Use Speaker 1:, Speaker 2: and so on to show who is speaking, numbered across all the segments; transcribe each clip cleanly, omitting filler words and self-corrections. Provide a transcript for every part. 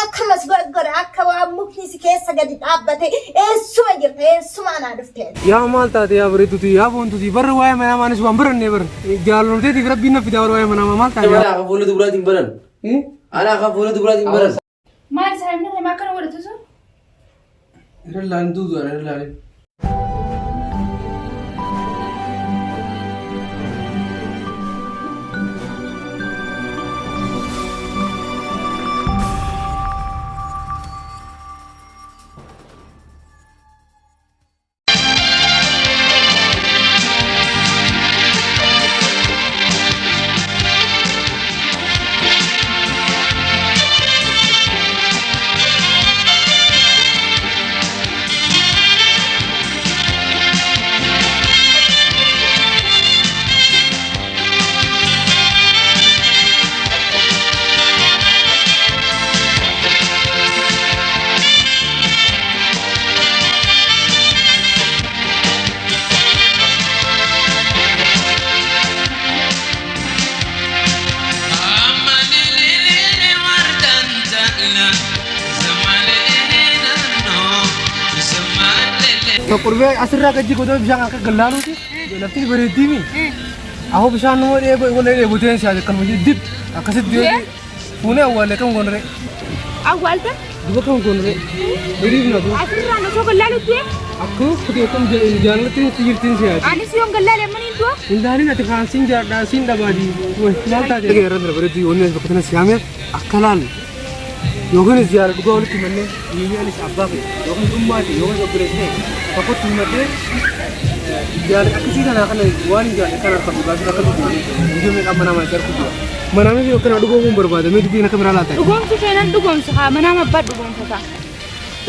Speaker 1: Akkamas godhgora akka waan mukni si keessa gadi dhaabbate eessuma jirta eessuma anaa dhuftee.
Speaker 2: Yaa maal taate yaa bareeduuti yaa boontuuti barra waa'ee manaa maanis waan barannee barra jaalalumteetiif rabbiin na fidaa waa'ee manaa maal taate.
Speaker 3: Ana akka fuula dubraatiin baran. Ana akka fuula dubraatiin baran.
Speaker 4: Maal saamni nama akkana godhatu sun?
Speaker 2: Irra laaleen duudu irra laaleen. Kurbe asirraa gajji godoo bishaan akka gallaanuuti lafti bareeddiimi ahoo bishaan nama dheeboo wala dheeboteen siyaasa kan hojii dib akkasitti fuunee awwaalee kan goonre
Speaker 4: awwaalta
Speaker 2: duba kan goonre diriif na duba
Speaker 4: asirraa na soo gallaalutti
Speaker 2: akkoo kutee kan jaallattiin itti jirtiin siyaasa
Speaker 4: anis yoon gallaalee maniin du'a
Speaker 2: hindaaliin ati kaansiin jaadhaa siin dhabaadii maal taate irra bareeddii onneen bakka tana siyaameef akka laalu yookaan ziyaara dhugaa walitti manneen miyyaanis abbaa fi yookaan dhummaati yookaan obboleessine fakkotti himatee ziyaara akkasii kana waan jaallatan kan harka dhugaa jira kan ijoollee dhamma namaa jarku jira manaamni yookaan dhugoomuu barbaada mee dubbiin akka biraa laata
Speaker 4: dhugoomsu seenan dhugoomsu haa manaama abbaa dhugoomfata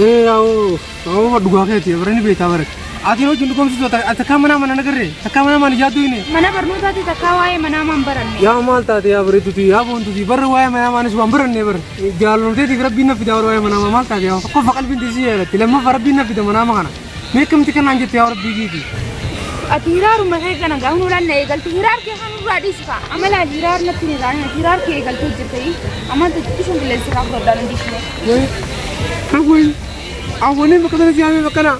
Speaker 2: yaa'oo dhugaa keetii birani beektaa barate ati hojii dhugoomsitu takkaa mana nagarree takkaa mana yaaddu hine
Speaker 4: mana barnootaati takkaa waa'ee manaamaan baranne
Speaker 2: yaa maal taate yaa bareeduuti yaa boontuuti barra waa'ee manaamaan waan barannee barra jaalalumteetiif rabbiin na fidaa waa'ee manaamaa maal taate yaa qofa qalbiin teessii yaadatti lammaffaa rabbiin na fida manaama kana meeqamti kanaan jette yaa rabbii kiiti
Speaker 4: ati hiraaruma kee kana gaafnu laanna eegalti hiraar kee kan irraa dhiisfa amala hiraar natti ni raana hiraar kee eegaltee jirtay amanta isin bileensi kaaf godhaan dhiisne
Speaker 2: way awwanii bakka sana siyaamee bakkana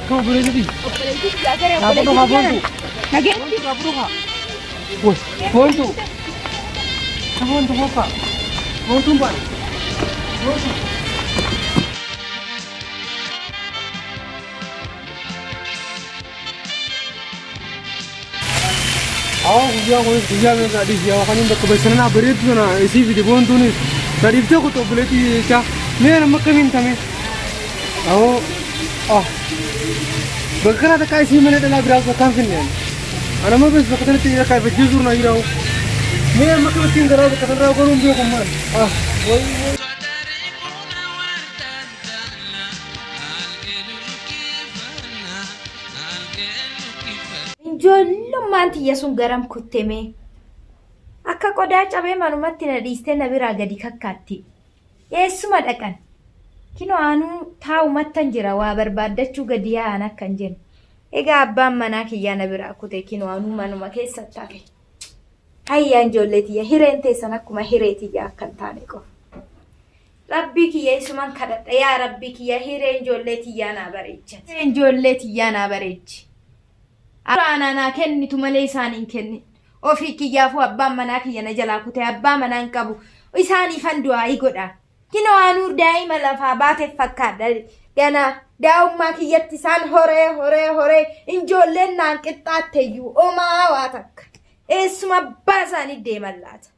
Speaker 2: Kau boleh jadi. Apa tu apa tu?
Speaker 4: Nageetti
Speaker 2: Apa tu? Woi, kau tu. Kau tu apa? Kau tu apa? Kau tu. Dia mereka di sini. Kan ini kebiasaan apa berit tu na. Isi video pun tu ni. Tadi tu aku tu boleh ti cah. Ni nama kami kami. Bagana tak isi mana dalam berapa kampanye. Anak mungkin sebetulnya tidak kaya berjuzur na irau. Ni makan tinggal rau kata rau korum dia kuman.
Speaker 1: Ijoollummaan tiyya sun garam kutteme akka qodaa cabee manumatti na dhiistee na biraa gadi kakkaatti eessuma dhaqan kinoo aanuu taa'umattan jira waa barbaaddachuu gadi yaa'an akkan jennu egaa abbaan manaa kiyyaa na biraa kute kinoo aanuu manuma keessatti hafe hayyaan ijoollee tiyya hireen teessan akkuma hiree tiyya akkan taane qofa rabbii kiyya isuman kadhadha yaa rabbii kiyya hireen ijoollee tiyyaa naa bareecha hireen ijoollee tiyyaa naa bareechi Anana kenni tu malee isaaniin kenni ofii kiyyaafuu abbaan manaa kiyya na jalaa kutee abbaa manaa hin qabu isaanii fan du'aa godha kinoo aanuu daa'ima lafaa baate fakkaadha gana daa'ummaa kiyyatti isaan horee ijoolleen naan qixxaatteeyyuu omaa waa takka eessuma abbaa isaanii deeman laata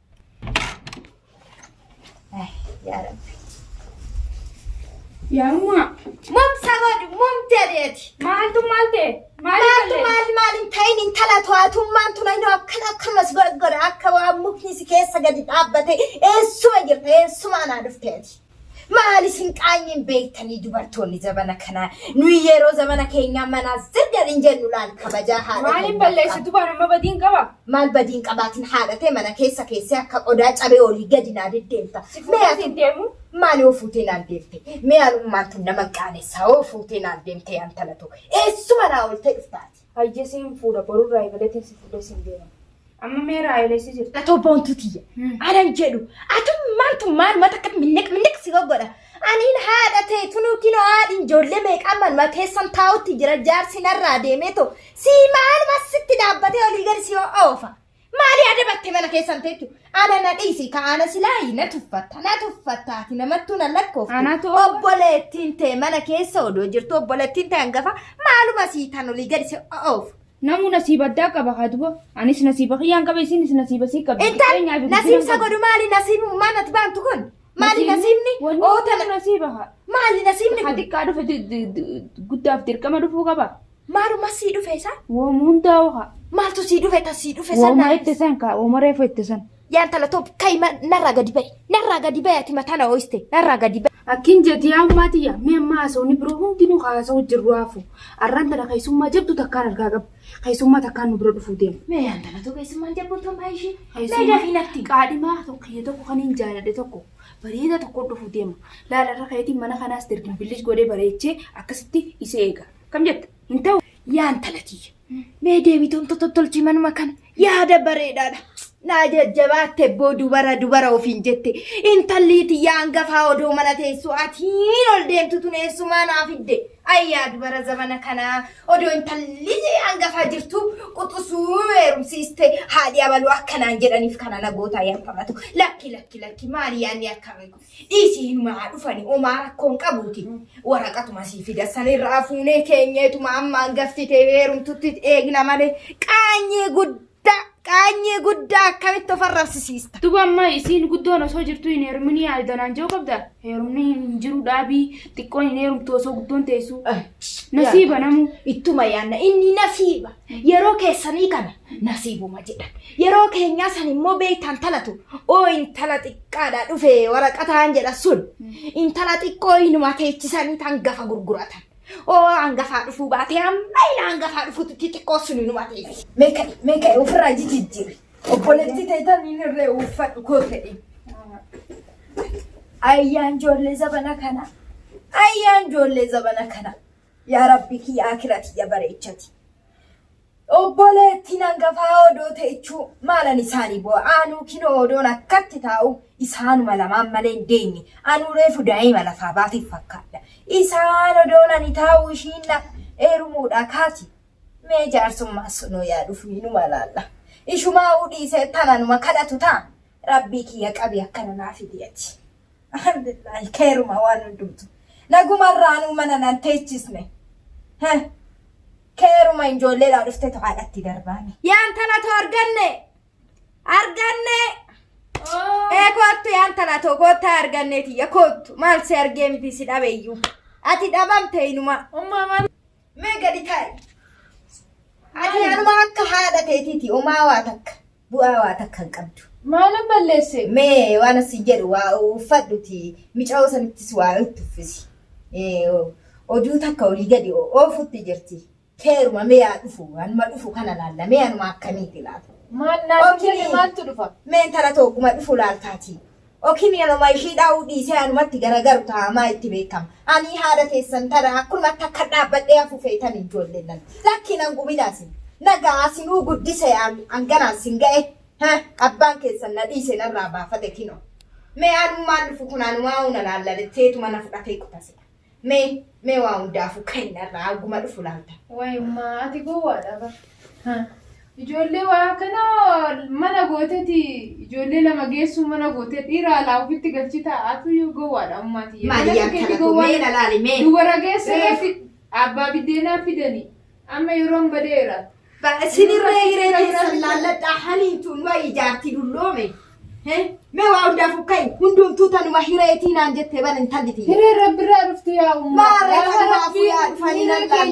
Speaker 1: yaa rabbi
Speaker 4: يا أمه
Speaker 1: مم سواد مم تريتي
Speaker 4: مالتو مالتي
Speaker 1: maal ta'in intala to'atummaan tun inni akkanas gorgora akka waan mukni si keessa gadi dhaabbate eessuma jirta eessuma anaa dhufteeti. Maal isin qaanyiin beektanii dubartoonni zabana kanaa nuyi yeroo zabana keenyaa manaa zirgadhin jennu laal kabajaa haadha.
Speaker 4: Maaliin balleessi dubaan amma badiin qaba?
Speaker 1: Maal badiin qabaatiin haadhatee mana keessee akka qodaa cabee olii gadi naa deddeemta.
Speaker 4: Fuutiin deemu?
Speaker 1: Maali ofuutiin naan deemte? Mee alummaan tun nama qaanessaa ofuutiin naan deemte intala tokko eessuma naa oltee dhuftaati.
Speaker 4: Hayyasiin fuudha borurraa eegaleetiin si fuudhee siin deema. Amma meera ayileessi jirta.
Speaker 1: Tobboon tutiyya. Anan jedhu atummaan mata akka minniq si goggodha. Aniin haadha ta'e tunuu kinoo haadhiin ijoollee meeqaan manuma keessan taa'utti jira jaarsi narraa deemee too si maaluma sitti dhaabbatee olii gadi si oofa. Maali adabatte mana keessan teettu? Ana na dhiisi kaana silaayi na tuffattaati namattuu na lakkooftu. Obboleettiin ta'e mana keessa odoo jirtu obboleettiin ta'e hangafa maaluma siitan olii gadi si oofu.
Speaker 4: Namu nasiba addaa qaba haduba. Anis nasiba xiyyaan qaba isinis nasiba sii qaba.
Speaker 1: Intaan nasiibsa godhu maali nasiibu maanati baantu kun? Maali nasiibni?
Speaker 4: Oota nasiba haa.
Speaker 1: Maali nasiibni kun?
Speaker 4: Xiqqaa dhufe guddaaf dirqama dhufuu qaba.
Speaker 1: Maaluma sii dhufe isaa?
Speaker 4: Hundaa'u haa.
Speaker 1: Maaltu sii dhufe tas sii dhufe
Speaker 4: sana? Wooma ittisan kaa wooma reefu ittisan.
Speaker 1: Yaan tala top kai narraa gadi ba'i ati mataa na ho'iste narraa gadi ba'i.
Speaker 4: Akkin jetii ammaatiyya mee amma haasawni biroo hundinuu haasawuu jirru haafu. Arraan tana keessummaa jabdu takkaan argaa qaba. Keessummaa takkaan nu bira dhufuu deema.
Speaker 1: Mee yaan tala tokko keessummaan jabdu tommaa ishee.
Speaker 4: Mee dafiinatti. Qaadhimaa tokko tokko kan hin jaalladhe tokko bareeda tokko dhufuu deema. Laalarra kayetiin mana kanaas dirqin billis godhee bareechee akkasitti isa eega. Kam jetta? Hin ta'u.
Speaker 1: Yaan talatiyya. Mee deebituun tottolchi manuma kana yaada bareedaadha. Naa jajjabaatte boo dubara ofiin jette intalliiti yaan gafaa odoo mana teessu atiin ol deemtu tun eessumaa naa fidde ayyaa dubara zamana kanaa odoo intalliiti yaan gafaa jirtu quxusuu heerumsiiste haadhi abaluu akkanaan jedhaniif kana nagoota yaan qabatu lakki maali yaanni akkame dhiisiin maa dhufani omaa rakkoon qabuuti waraqatuma sii fidasan irraa fuunee keenyeetuma ammaan gaftite heerumtutti eegna malee qaanyee guddaa akkamitti of arrabsisiista.
Speaker 4: Duba amma isiin guddoon osoo jirtu hin heerumni yaadanaan jiru qabda. Heerumni hin jiru dhaabii xiqqoon hin heerumtu osoo guddoon teessu. Nasiiba namu.
Speaker 1: Ittuma yaanna inni nasiiba. Yeroo keessanii kana nasiibuma jedhan. Yeroo keenyaa san immoo beektan talatu. Oo intala xiqqaadhaa dhufe waraqataan jedha sun. Intala xiqqoo inuma teechisanii hangafa gurguratan. Oh, anggafa dhufu baate amma ila anggafa dhufu xixiqqoo sun inuma teefi. Meeqa ofirraa jijjiirri. Obboleetti ta'etan inni irree uffadhu koo ta'e. Ayyaan ijoollee zabana kana. Yaa Rabbi kiyya akirati ya bareechati. Obboleettiin angafaa odoo ta'echuu maalan isaanii bu'a. Aanuu kinoo odoon akkatti taa'u isaanuma lamaan malee hin deenye. Aanuu reefu daa'ima lafaa baateef fakkaadha. Isaan odoon ani taa'u ishiin heerumuudha kaati. Mee jaarsummaa sunoo yaaduuf inuma laalla. Ishumaa dhiisee tananuma kadhatu ta'a. Rabbii kiyya qabi akkana naaf fidiyati. Alhamdulillah keeruma waan hundumtu. Nagumarraanuu mana nan teechisne. Keeruma ijoolleedhaa dhuftee haadhatti darbaani. Yaan tanatu arganne. Kottu yaan tanatu kotta arganneeti ya kottu maal si argee miti si dhabeeyyuu. Ati dhabamte inuma. Mee gadi taa'e. Ati anuma akka haadha teetiiti umaa waa takka bu'aa waa takka hin qabdu.
Speaker 4: Maala balleesse.
Speaker 1: Mee waan asi jedhu waa uffadhuti micaa sanittis waa itti uffisi. Oduu takka olii gadi oofutti jirti. Keeruma mee yaa dhufu anuma dhufu kana laalla mee anuma akkamiiti laata.
Speaker 4: Maaltu dhufa?
Speaker 1: Mee intala tokkuma dhufu laaltaati. Okini anuma ishii dhaa'uu dhiisee anumatti garagaru taa'amaa itti beekama. Ani haadha teessan tana akkumatti akka dhaabbadhee hafuufeetan ijoolleen nan. Lakki nan guminaasin. Nagaa sinuu guddise anganaasin ga'e. Abbaan keessan na dhiise narraa baafate kino. Mee anummaan dhufu kun anumaa una laallatteetuma na fudhatee kutase. Mee waa hundaafu kannarraa aguma dhufu laalta.
Speaker 4: Waayummaa ati gowwaadha ba. Ijoollee waa kana mana gooteeti ijoollee lama geessu mana gootee dhiiraa laa ofitti galchita atu yoo gowwaadha ammaati.
Speaker 1: Maaliyaa kana mee lalaali mee.
Speaker 4: Dubara geesse abbaa biddeenaa fidanii amma yeroon badeera.
Speaker 1: Sinirree hireen keessan laalladhaa haniintuun waa ijaarti dulloome. ما وعند فكين كندوم توتن ما هيرتي نانجت بان انتلتي
Speaker 4: هيرين رب رفت يا أم
Speaker 1: ما رفت يا فنينا
Speaker 4: لا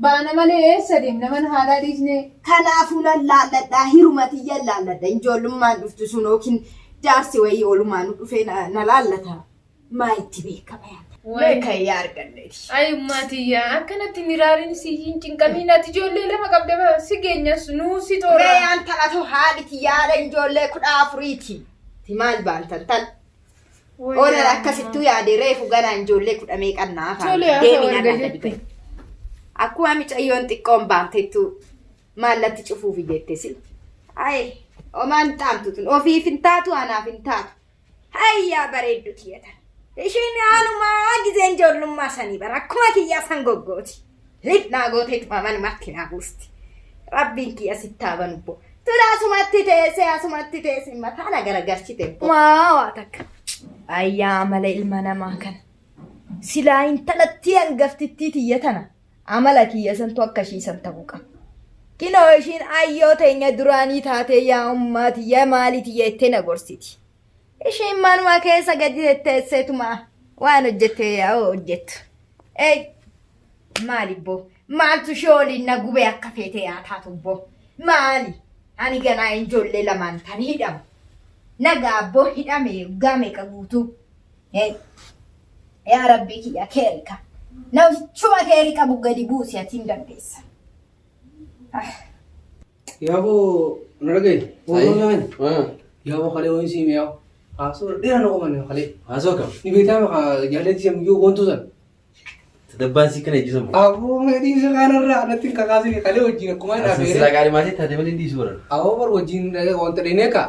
Speaker 4: بانا مالي سديم نمن هذا ديزني
Speaker 1: كنافونا لا هرمتي يلا لا نجول ما دفت سنوكين جارسي وي ولما ندفينا نلالتها ما يتبي كمان لك يا رجلتي
Speaker 4: أي ماتي يا أكنت نيرارين سيجين كمينة تجولي لما قبل سيجينيا سنوسي تورا
Speaker 1: ما أنت لا تحالتي يا رجل كل أفريتي تمال بانتن أولا ركزتوا يا دريف وجانا نجول لك أميك النافع ديمين أكو أمي تأيون تكون بانتتو ما لا تشوفوا في جتسل أي وما نتامتون وفي فنتاتو أنا فنتاتو هيا بريدو تيتا إيشيني أنا ما أجزين جول ما سني براكما كي يا سانغوغوتي لبنا غوتي تماما ماتنا غوستي ربين كي يا ستابن بو ترى سمعتي تيسي ما تانا غرغرشي تيمبو ما واتك أيا مالي المانا ما كان سلا انتلتي أنغفتي تيتنا عملك يا سنتوكشي سنتوكا كنو إيشين أيو تيني دراني تاتي يا أماتي يا مالي تيتنا غورسيتي إيشين مانوا كيسا قدي تتسيتما وانا جت يا جت اي مالي بو مالتو شولي نغوبي اكفيتي يا تاتو بو مالي اني غنا انجول لي لمان تاني هدام نغا بو هدامي غامي كغوتو اي يا ربي كي يا كيريكا نو شوما كيريكا بوغدي بوسيا تيندانيس
Speaker 2: يا ابو نرجع والله يا ابو خلي وين سيمياو asur dia nak mana kali
Speaker 3: Masuk kau.
Speaker 2: ni beta mah jalan siam yo kontusan
Speaker 3: Tadabban sih kena jisam.
Speaker 2: abu medi sekarang ra nanti kakak kali wajin kumai na
Speaker 3: Asal
Speaker 2: bere
Speaker 3: sila kali masih tadi mana di suara.
Speaker 2: abu bar wajin daga kontra ini ka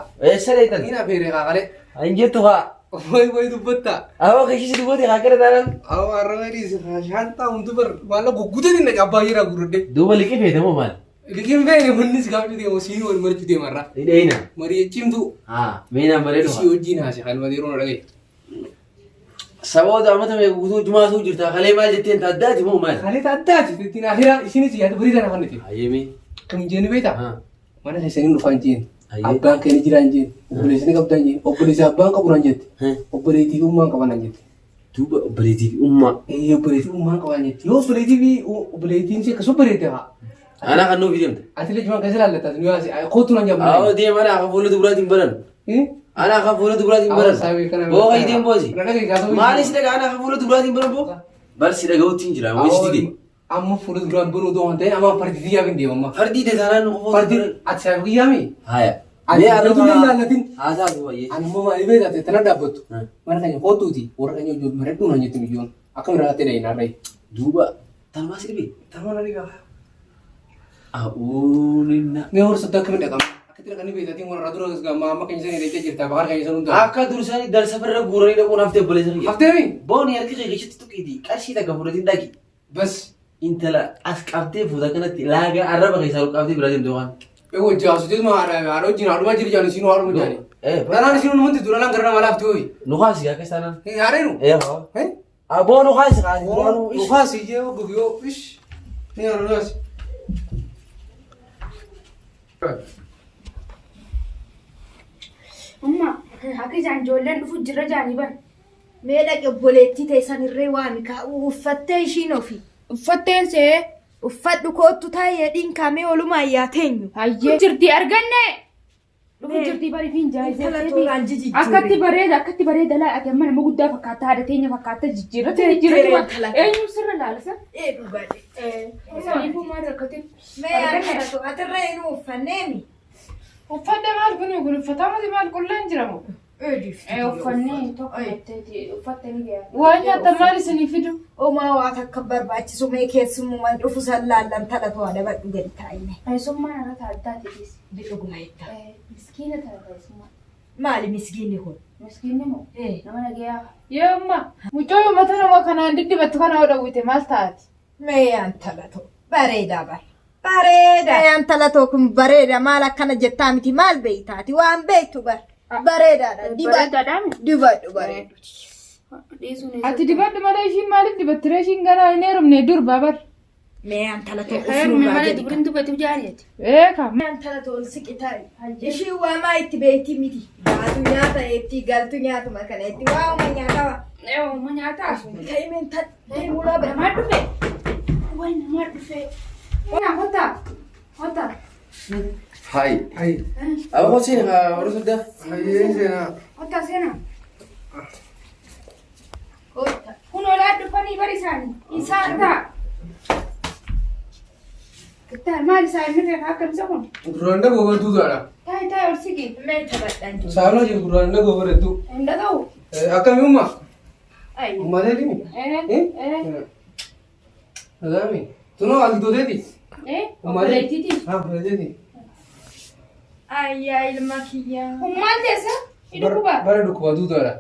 Speaker 3: Sila itu.
Speaker 2: ina bere kakak
Speaker 3: Anjir tuh kak.
Speaker 2: woi tu betta
Speaker 3: Awak kisi sih buat yang akhirnya dalam.
Speaker 2: abu arang medi shanta untuk ber malah gugude ni nak apa hira gurde
Speaker 3: Dua balik ke beda mau mal.
Speaker 2: Bikin bere manis kami dia mesin wan mari dia marah
Speaker 3: Ini ina.
Speaker 2: mari cim tu
Speaker 3: Mina balik
Speaker 2: si
Speaker 3: tu.
Speaker 2: wajin ha kan mari ron lagi
Speaker 3: Sawo dah macam yang butuh cuma tu cerita. Kalau mal jadi tanda cuma mal.
Speaker 2: kali tak ada jadi tina akhirnya sini sih ada beri dana kan itu
Speaker 3: Ayo mi.
Speaker 2: kami jenis beta mana saya sini lupa jin
Speaker 3: Aye.
Speaker 2: abang kini jiran jin boleh sini kau tanya boleh abang kau pulang jin boleh di rumah kau mana jin
Speaker 3: Tu berarti umma.
Speaker 2: iya boleh di rumah kau mana jin yo boleh di sini kesuk boleh deh
Speaker 3: Anak kan nu video tu.
Speaker 2: asli cuma kasih lalat tu ni asli kau tu nanya
Speaker 3: Oh dia mana aku follow tu berarti beran. Anak aku follow tu berarti beran. Bawa kau dia bosi. Malis dia anak aku follow tu berarti beran bo. Baris dia kau tinggal. Wes di.
Speaker 2: amma fulut duran bunu do hante amma fardi dia bin dia mamma
Speaker 3: Fardi de saran nu
Speaker 2: fardi acha yami
Speaker 3: Haya.
Speaker 2: dia ada tu lalatin
Speaker 3: Asa tu ye.
Speaker 2: anu mama ibe da te tanada bot mana kanya foto di orang kanya jod meretu nanya tu jon akan rate dai na rai
Speaker 3: Duba. Tal masih lebih.
Speaker 2: tamana ni ga
Speaker 3: Nina.
Speaker 2: ne or sedang kemen da kam akitira kan ibe da tin wona radura ga mama kanya sani rete jirta bakar kanya sanu
Speaker 3: Aka durusani dar safar gurani da kun hafte boleh sari.
Speaker 2: hafte mi
Speaker 3: Bon yar kike gishi tu kidi. Kashi daga buratin dagi.
Speaker 2: bas
Speaker 3: Intala askabte fuda kana tilaga araba kai saru kabte biradim doan.
Speaker 2: ego jasu je ma aro jin adu majiri jani sinu aro mujani danan sinu mun tu dalan karna wala hafte oi
Speaker 3: Nukhasi ya kesana.
Speaker 2: are nu
Speaker 3: Ha.
Speaker 2: eh
Speaker 3: Abo nukhasi kan.
Speaker 2: nukhasi je o gugyo ish ni aro nas
Speaker 1: Amma haka jan jollen dhufu jira jani ban me da ke boletti tay sanirre wani ka uffatte shino fi
Speaker 4: uffatteen see
Speaker 1: uffadhu kootu taayee dhinkaa mee olumaa yaatenyu
Speaker 4: hayyee jirti arganne dhufu jirti bari fiin jaayisee akkatti bareeda laa ati amma nama guddaa fakkaata haadha teenya fakkaata jijjiirratti eenyu sirra laalisa
Speaker 1: dhugaadhe
Speaker 4: saniifuu maal rakkatin
Speaker 1: mee argatu atirra inuu uffanneemi
Speaker 4: uffadde maal kun uffatamati maal qulleen jiramu
Speaker 1: uffannee
Speaker 4: tokko jetteeti uffatte ni gaya waan nyaata maal isinii fidu
Speaker 1: Omaa waa takka barbaachisu mee keessummaan dhufu sallaallan talatu haadha badhu gadi taa'ine.
Speaker 4: Haysummaan irra taa'attaatis.
Speaker 1: Dhuguma jettaa.
Speaker 4: Miskiina ta'a haysummaan.
Speaker 1: Maali miskiinni kun?
Speaker 4: Miskiinni moo? Nama nagayaa. Yoo amma mucoo uummata nama kanaan diddibattu kana hodhawwite maal taati?
Speaker 1: Mee yaan talatu bareedaa bara. Bareeda. Mee yaan talatoo kun bareeda maal akkana jettaa miti maal beeytaati waan beektu bara. Bareedaadha. Dibadhu bareeduuti.
Speaker 4: Ati dibadhu malee ishiin maaliif dibattire ishiin gara hin heerumne dur babar.
Speaker 1: Mee antala ta'u
Speaker 5: Hayır
Speaker 1: ofirraa
Speaker 5: malee
Speaker 1: gadi
Speaker 5: dubarin dubbatu jaariyati.
Speaker 4: Kam.
Speaker 1: Mee antala ta'u ol siqitaa. Ishii waamaa itti beekti miti. Baatu nyaata itti galtu nyaatuma kana itti waa'uma nyaatawa.
Speaker 5: Eewwama nyaataa sun.
Speaker 1: Taa'imeen ta'e mulaa bara.
Speaker 5: Namaa dhufe. Wayi namaa dhufe. Yaa hota.
Speaker 3: Hai.
Speaker 2: Hai.
Speaker 3: Aku sih harus sudah.
Speaker 2: Hai sena.
Speaker 5: Hota seena. Kun olaa dhufanii bari isaanii. Isaan ta'a. Kittaa maal isaa inni reefa akkamisa kun?
Speaker 2: Gurranda gobartuu taadha.
Speaker 5: Taa'e ol sigi.
Speaker 1: Mee taphadhaan jiru.
Speaker 2: Saala jiru gurranda gobartuu.
Speaker 5: Hin dhaga'u.
Speaker 2: Akkami umma?
Speaker 1: Ayyo.
Speaker 2: Ummalee dimi? Nagami. Tunoo agdooteeti?
Speaker 5: Obboleettiiti.
Speaker 2: Obboleettiiti.
Speaker 1: Ayyaa ilma kiyyaa.
Speaker 5: Hummaan teessa? Dhukkuba.
Speaker 2: Bara dhukkubatuu taadha.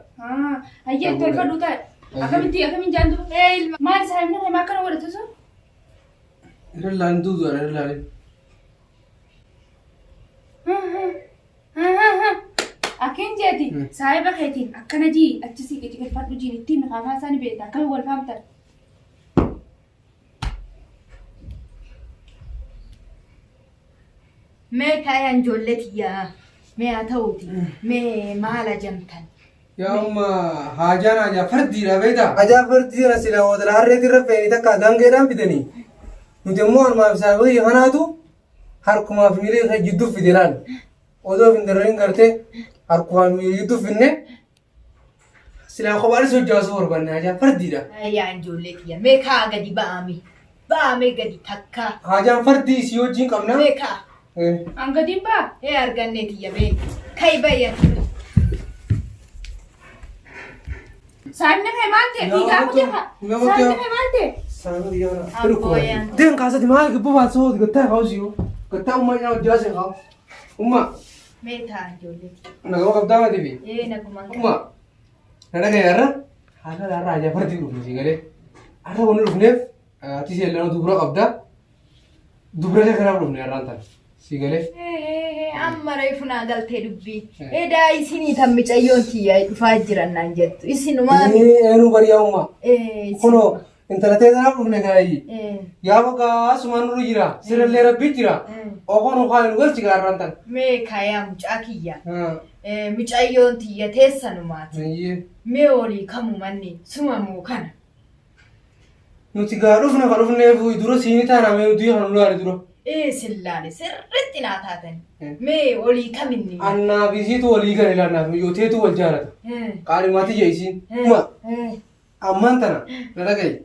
Speaker 5: Hayyee tolfadhu taa'e. Akkamiin jaantu?
Speaker 1: Ilma.
Speaker 5: Maal isaa inni reefa akkana godhatu sun?
Speaker 2: Irra laantuu taadha irra laalee.
Speaker 5: Akin jeeti saahiba keetiin akkana jii achi siiqeeti galfadhu jiin ittiin maqaa isaanii beekta akkami wal faamtan.
Speaker 1: Mee kaayaan ijoollee tiyyaa. Mee haa ta'uuti. Mee maal ajamtan?
Speaker 2: Yaa umma haajaa fardiidha beektaa? Haajaa fardiidha silaa hootela harreetti irra fe'anii takka gangeedhaan fidanii. Nuti immoo harmaaf isaa biyya kanaatu harkumaaf miilee jidduu fide laal. Odoo hin darreen gartee harkumaaf miilee jidduu finne silaa kophaanis hojjaasuu barbaanne haajaa fardiidha.
Speaker 1: Ayyaa ijoollee tiyyaa. Mee kaa gadi ba'ame. Ba'ame gadi takka.
Speaker 2: Haajaan fardii isii wajjin qabna.
Speaker 1: Mee kaa.
Speaker 5: Angadiin baa?
Speaker 1: Argannee tiyya mee. Kai bayyatu.
Speaker 5: Saamni kee maal ta'e? Fiigaa kuteefa? Saamni kee maal ta'e?
Speaker 2: Deem kaasatti maal gibba baasoo gattaa kaawusiyo. Gattaa ummaa nyaa hojjaasee kaawu. Ummaa.
Speaker 1: Mee taa ijoollee tiyya.
Speaker 2: Nagama qabdaa mati fi.
Speaker 1: Nagumaan.
Speaker 2: Ummaa. Nana kee yarra haala laarraa haajaa fardii dhufne si galee. Har'a wanni dhufneef ati seellanoo dubura qabdaa. Dubura kee kanaaf dhufne yarraan tana. Si galee.
Speaker 1: Amma reefu naa galtee dubbii. Edaa isinii tan micayyoon tiyya dhufaa jiran naan jettu. Isinumaa.
Speaker 2: Eenyu bariyaa ummaa. Kunoo intala teessanaaf dhufne gaayyi. Yaa bakka asumaan nurra jira. Sirallee rabbii jira. Okoon okaan nu galchi gaarraan tan.
Speaker 1: Mee kaayaa mucaa kiyya. Micayyoon tiyya teessanumaati. Mee olii kamu manni sumamuu kana.
Speaker 2: Nuti gaa dhufne kan dhufneef dura siinii taana mee nuti kan ulaale dura.
Speaker 1: Sillaale sirriitti naa taatani. Mee olii kaminni.
Speaker 2: Annaa fi isiitu walii gala ilaannaaf yoo teetu wal jaalata. Qaalimaati jee isiin. Kuma ammaan tana na dhagaye.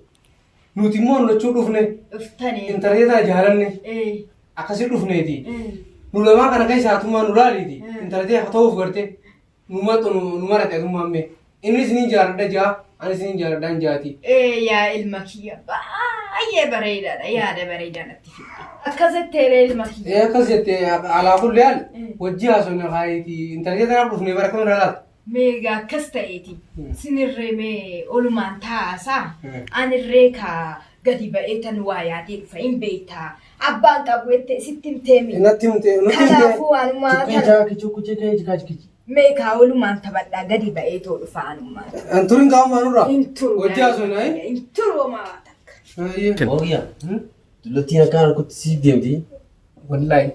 Speaker 2: Nuti immoo nulachuu dhufne.
Speaker 1: Dhuftanii.
Speaker 2: Intarneetaa jaalanne. Akkasii dhufneeti. Nu lamaa kana keessa hatummaa nu laaliiti. Intarneetii akka ta'uuf garte nu marate atummaa ammee. Inni isiniin jaaladha jaa. Ani isiniin jaaladhaan jaati.
Speaker 1: Yaa ilma kiyya baay'ee bareedaadha. Yaada bareedaa natti fidde. Akkas jettee ilma kiyya.
Speaker 2: Akkas jettee alaafullee haal wajji haasofne kaayiiti. Intarneetii kanaaf dhufne bara kam irraa laata?
Speaker 1: Meegaa akkas ta'eeti. Sinirree mee olumaan taasaa. Anirree kaa gadi ba'ee tan waa yaadee dhufa hin beektaa. Abbaan qabu jettee sitti himteemi.
Speaker 2: Natti himtee.
Speaker 1: Kanaafuu waanuma
Speaker 3: Kichuu.
Speaker 1: meekaa olumaan taphadhaa gadi ba'ee too dhufa anummaa.
Speaker 2: Anturiin qaama nurraa?
Speaker 1: Hin turu.
Speaker 2: Wajji haasofne
Speaker 1: hin turu homaa takka.
Speaker 3: Ooyyaa. Dullottiin akka harkutti siif deemti.
Speaker 2: Wallaahi.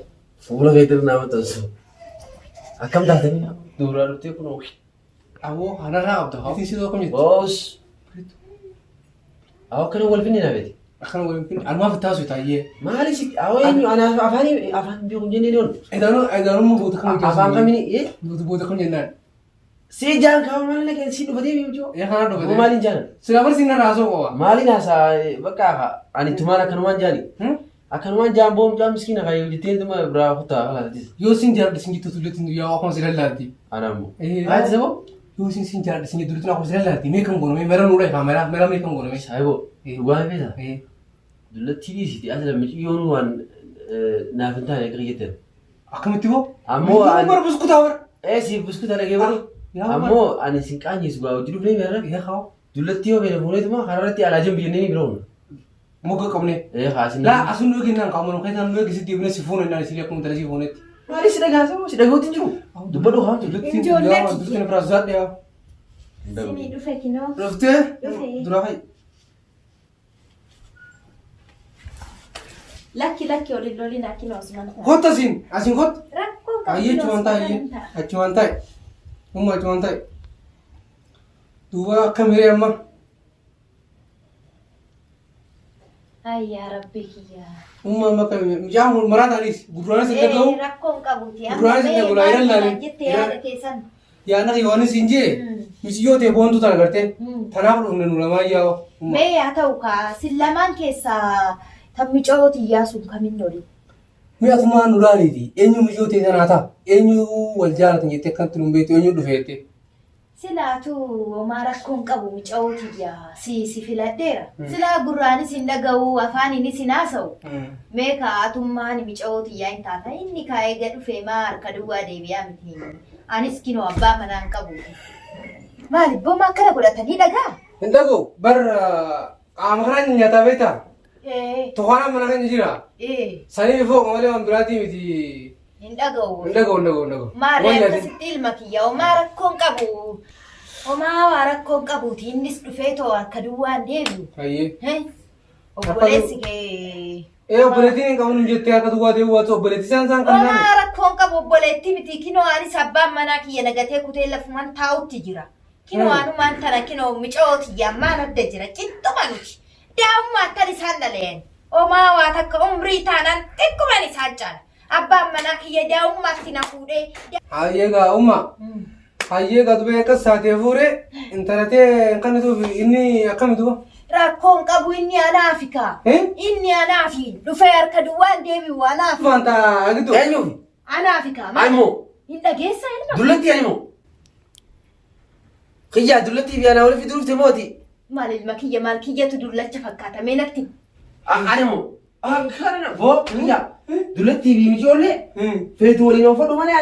Speaker 3: Fuula keetti nama tansu. Akkam taatanii duuraa dhuftee kun ooki.
Speaker 2: Awoo hanarraa qabda haa. Isin siitoo akkam jettu?
Speaker 3: Boos. Awoo akkana wal finni naafeti.
Speaker 2: Akkana waliin finni almaaf itti haasoo taa'ee.
Speaker 3: Maali si awoo eenyu afaan beeku jennee ni oolu.
Speaker 2: Edaanummaa boota kam hojjetu?
Speaker 3: Afaan kamini
Speaker 2: boota kam jennaan?
Speaker 3: Si jaan kaawwa maali lagee si dhufatee biyyoo.
Speaker 2: Kanaa dhufatee.
Speaker 3: Maaliin jaanan?
Speaker 2: Sila barsiin narraa haasoo qaba.
Speaker 3: Maaliin haasaa bakka ani tumaan akkanumaan jaani. Akkanumaan jaan boom jaan miskiina kaayee jettee dhuma biraa kutaa halaati.
Speaker 2: Yoo sin jaaladha sin jettu tulleetti yaa akkuma sila laatti.
Speaker 3: Anaammoo.
Speaker 2: Haati saboo? Yoo sin jaaladha sin jettu tulleetti akkuma sila laatti. Mee kan gooname mera nuudha ifaa mera mee kan gooname.
Speaker 3: Saayiboo dhugaa feeta. Dullatti dhiisiti as lammichi yoonu waan naaf hin taane akka jettan.
Speaker 2: Akkamitti boo?
Speaker 3: Ammoo ani.
Speaker 2: Bara buskutaa bara.
Speaker 3: Si buskutaa dhagee bara. Ammoo ani sin qaanyeessu gaa hojii dhufnee meerra.
Speaker 2: Haa.
Speaker 3: Dullatti yoo beela fuuneetuma karaarratti alaajin biyyannee bira oolu.
Speaker 2: Mogga qabne.
Speaker 3: Haasin.
Speaker 2: Laa asun nuyi kennaan qaamanu keessaan nuyi gisitti ibne si fuune naan si akkuma tala si fuunetti.
Speaker 3: Maali si dhagaasama si dhagootti jiru. Dubbadhu haa
Speaker 2: Dullatti yaa dullatti kana firaas zaadhe yaa.
Speaker 1: Sinii dhufe kinoo.
Speaker 2: Dhuftee? Duraa fa'i.
Speaker 1: Lakki olin lolin akin Osman.
Speaker 2: Kota asin kot.
Speaker 1: Rakkoo
Speaker 2: Ayyee cuman taa'e achumaan taa'e. Umma achumaan taa'e. Duuba akka miree amma.
Speaker 1: Ay yaa rabbi kiyyaa.
Speaker 2: Umma amma akka mijaan maraa taa'anis gurraanis hin dhaga'u.
Speaker 1: Rakkoon qabuuti.
Speaker 2: Gurraanis hin dhaga'u laayiran laalin.
Speaker 1: Jettee yaada keessan.
Speaker 2: Yaana Yohaannis hin jee. Misiyyoo ta'e boontu tana gartee. Tanaaf dhufne nu lamaan yaa'u.
Speaker 1: Mee yaa ta'u kaa sin lamaan keessaa tan micooti iyyaasuun kamin oli.
Speaker 2: Mi'a kumaan nu laaliiti. Eenyu misiyyoo ta'e sanaa ta'a. Eenyu wal jaalatan jettee akkanatti nu beektu eenyu dhufeette.
Speaker 1: Silaatu homaa rakkoon qabu micooti iyyaa si filadheera. Silaa gurraanis hin dhaga'u afaaninis hin haasa'u. Mee ka'aatummaan micooti iyyaa hin taata inni kaa'ee gad dhufee maa harka duwwaa deebi'aa miti. Anis kinoo abbaa manaan qabu. Maali booma akkana godhatanii dhagaa?
Speaker 2: Hin dhaga'u bar qaama kanaan nyaataa beektaa? Tohana mana kan jira. Sani bifoo malee waan biraatii miti.
Speaker 1: Hin dhaga'u.
Speaker 2: Hin dhaga'u.
Speaker 1: Maarree akkasitti ilma kiyya homaa rakkoon qabu. Homaa waa rakkoon qabuuti innis dhufee too harka duwwaan deebi'u.
Speaker 2: Ayyee.
Speaker 1: Obboleessi kee.
Speaker 2: Obboleettiin hin qabu jettee harka duwwaa deebi'u obboleetti isaan kan
Speaker 1: naan. Homaa rakkoon qabu obboleetti miti kinoo anis abbaan manaa kiyya nagatee kutee lafumaan taa'utti jira. Kinoo anumaan tana kinoo micootiyyaa maal adda jira cittuma nuti. Daa'ummaa akkan isaan dhaleen. Homaa waa takka umrii taanaan xiqquma isaan caala. Abbaan manaa kiyya daa'ummaatti na fuudhee.
Speaker 2: Hayyee gaa umma. Hayyee gaa dubee akkas saatee fuudhee intalatee kan inni akkamitu?
Speaker 1: Rakkoon qabu inni anaafi kaa. Inni anaafi dhufee harka duwwaan deebi'u anaafi.
Speaker 2: Wanta agitu.
Speaker 3: Eenyuuf?
Speaker 1: Anaafi kaa.
Speaker 3: Aymoo.
Speaker 1: Hin dhageessa ilma.
Speaker 3: Dullatti aymoo. Kiyyaa dullatti fi anaa walitti dhufte mooti.
Speaker 1: Maal ilma kiyya maal kiyyatu dullacha fakkaata mee natti.
Speaker 3: Animu. Kana boo kiyyaa dullatti fi mijoollee feetu waliin oofadhu malee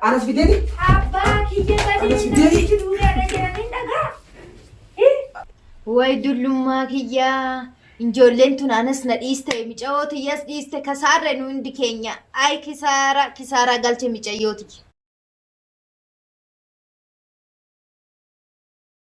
Speaker 3: anas fiteeti.
Speaker 1: Abbaa kiyya gadi duudhaadha jedhanii dhagaa. Way dullummaa kiyyaa ijoolleen tun anas na dhiiste micayooti yas dhiiste kasaarre nu hundi keenya ay kisaaraa galche micayyooti.